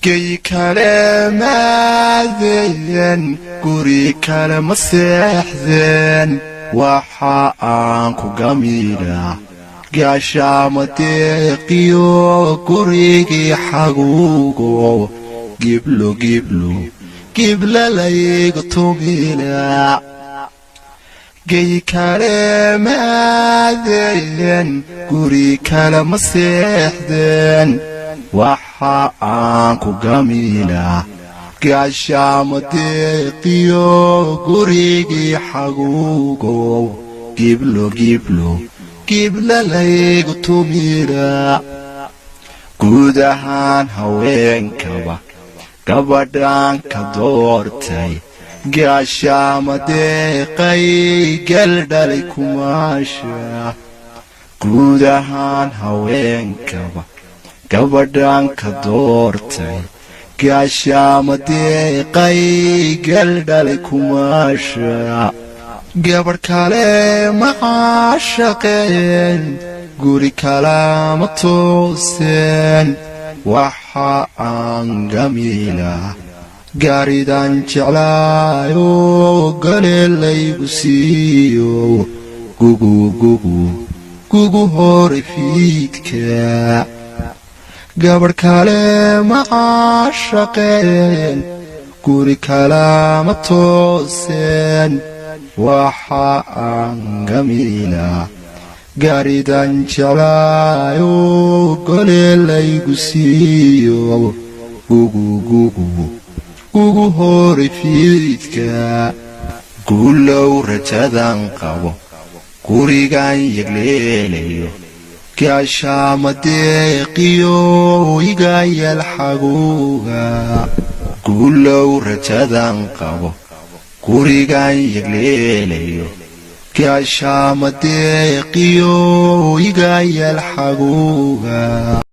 كي كلام ذين قري كلام السحذين وحاانكو جميلة قاشامتي قيو قريقي حقوقو قبلو قبل ليق طويلة كي كلام ذين قري كلام السحذين وحاانكو جميلة قاشامتي قيو قريقي حقوقو قبلو قبل ليق طويلة guudahaan haweenkaba gabadhaan ka doortay gaashaama deeqay galdhalay kumaasha guudahaan haweenkaba gabadhaan ka doortay gaashaama deeqay galdhalay kumaasha gabadh kale ma caashaqeen guri kalama tooseen waxa aan gamiila gaaridan jeclaayo galeelaygu siiyo gugu hore fiidka gabadh kale ma caashaqeen guri kalama tooseen waxa aan gamiila gaaridan jeclaayo galeelaygu siiyo gugu hore fiidka guulow rajadan qabo gurigan yagleelayo gaashaama deeqiyo igayal xaguuga guulow rajadan qabo gurigan yagleelayo gaashaama deeqiyo igayal xaguuga